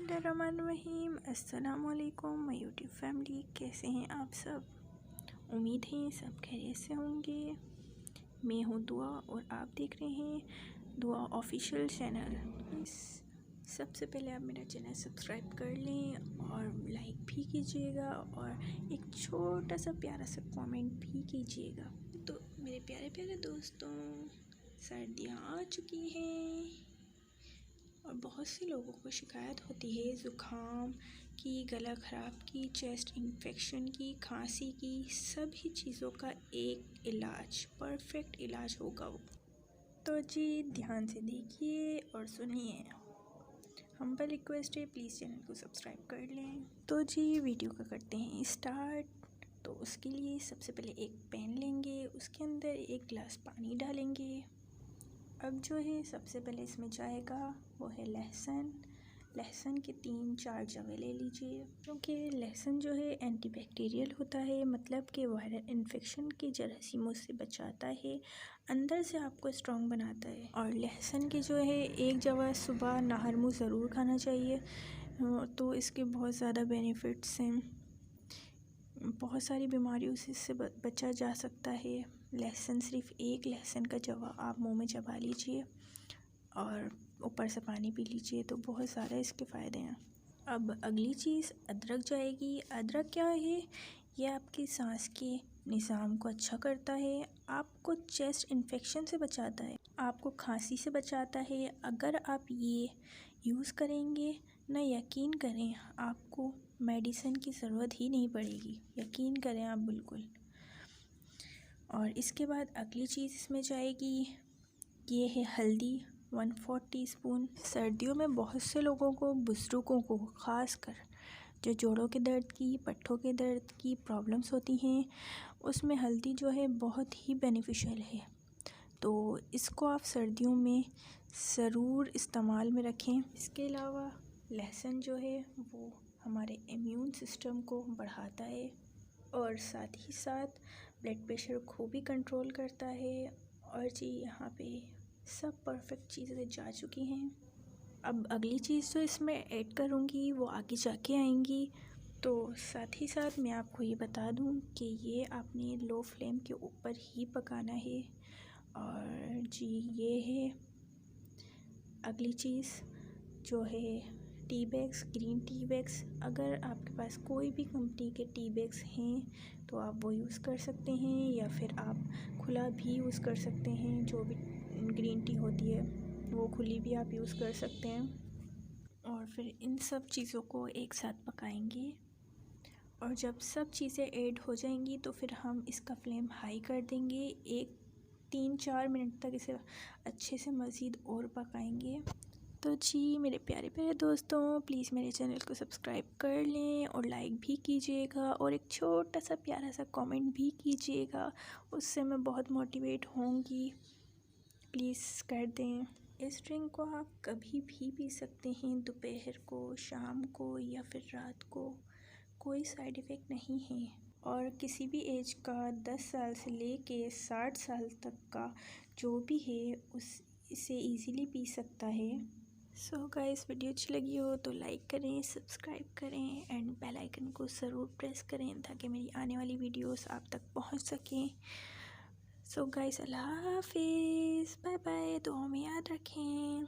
बिस्मिल्लाहिर्रहमानिर्रहीम। अस्सलामुअलैकुम my YouTube family, कैसे हैं आप सब? उम्मीद है सब खैरियत से होंगे। मैं हूँ दुआ और आप देख रहे हैं दुआ ऑफिशियल चैनल। सबसे पहले आप मेरा चैनल सब्सक्राइब कर लें और लाइक भी कीजिएगा और एक छोटा सा प्यारा सा कमेंट भी कीजिएगा। तो मेरे प्यारे प्यारे दोस्तों, सर्दियाँ आ चुकी हैं और बहुत से लोगों को शिकायत होती है ज़ुकाम की, गला ख़राब की, चेस्ट इन्फेक्शन की, खांसी की। सभी चीज़ों का एक इलाज, परफेक्ट इलाज होगा वो। तो जी ध्यान से देखिए और सुनिए। हम्बल रिक्वेस्ट है, प्लीज़ चैनल को सब्सक्राइब कर लें। तो जी वीडियो का करते हैं स्टार्ट। तो उसके लिए सबसे पहले एक पैन लेंगे, उसके अंदर एक गिलास पानी डालेंगे। अब जो है सबसे पहले इसमें जाएगा वो है लहसुन। लहसुन के 3-4 जवे ले लीजिए, क्योंकि लहसुन जो है एंटीबैक्टीरियल होता है, मतलब कि वायरल इन्फेक्शन के जरासीमों से बचाता है, अंदर से आपको स्ट्रॉन्ग बनाता है। और लहसुन की जो है एक जवा सुबह नहर मुँह ज़रूर खाना चाहिए। तो इसके बहुत ज़्यादा बेनिफिट्स हैं, बहुत सारी बीमारियों से इससे बचा जा सकता है। लहसुन, सिर्फ एक लहसुन का जवा आप मुंह में चबा लीजिए और ऊपर से पानी पी लीजिए, तो बहुत सारे इसके फ़ायदे हैं। अब अगली चीज़ अदरक जाएगी। अदरक क्या है? ये आपकी सांस के निज़ाम को अच्छा करता है, आपको चेस्ट इन्फेक्शन से बचाता है, आपको खांसी से बचाता है। अगर आप ये यूज़ करेंगे ना, यकीन करें आपको मेडिसिन की ज़रूरत ही नहीं पड़ेगी, यकीन करें आप बिल्कुल। और इसके बाद अगली चीज़ इसमें जाएगी, ये है हल्दी, 1/4 टीस्पून। सर्दियों में बहुत से लोगों को, बुज़ुर्गों को ख़ासकर, जो जोड़ों के दर्द की, पट्ठों के दर्द की प्रॉब्लम्स होती हैं, उसमें हल्दी जो है बहुत ही बेनिफिशियल है। तो इसको आप सर्दियों में ज़रूर इस्तेमाल में रखें। इसके अलावा लहसुन जो है वो हमारे इम्यून सिस्टम को बढ़ाता है और साथ ही साथ ब्लड प्रेशर को भी कंट्रोल करता है। और जी यहाँ पे सब परफेक्ट चीज़ें जा चुकी हैं। अब अगली चीज़ जो इसमें ऐड करूँगी वो आगे जाके आएंगी। तो साथ ही साथ मैं आपको ये बता दूँ कि ये आपने लो फ्लेम के ऊपर ही पकाना है। और जी ये है अगली चीज़ जो है tea bags, green tea bags. अगर आपके पास कोई भी कंपनी के टी बैग्स हैं तो आप वो यूज़ कर सकते हैं, या फिर आप खुला भी यूज़ कर सकते हैं। जो भी ग्रीन टी होती है वो खुली भी आप यूज़ कर सकते हैं। और फिर इन सब चीज़ों को एक साथ पकाएंगे और जब सब चीज़ें ऐड हो जाएंगी तो फिर हम इसका फ्लेम हाई कर देंगे। 3-4 मिनट तक इसे अच्छे से मज़ीद और पकाएंगे। तो जी मेरे प्यारे प्यारे दोस्तों, प्लीज़ मेरे चैनल को सब्सक्राइब कर लें और लाइक भी कीजिएगा और एक छोटा सा प्यारा सा कमेंट भी कीजिएगा, उससे मैं बहुत मोटिवेट होंगी। प्लीज़ कर दें। इस ड्रिंक को आप कभी भी पी सकते हैं, दोपहर को, शाम को या फिर रात को, कोई साइड इफ़ेक्ट नहीं है। और किसी भी एज का, 10 साल से लेके 60 साल तक का जो भी है इसे ईज़िली पी सकता है। सो गाइस, वीडियो अच्छी लगी हो तो लाइक करें, सब्सक्राइब करें एंड बेल आइकन को ज़रूर प्रेस करें ताकि मेरी आने वाली वीडियोस आप तक पहुंच सकें। सो गाइस, अल्लाह हाफिज़, बाय बाय, दुआ में याद रखें।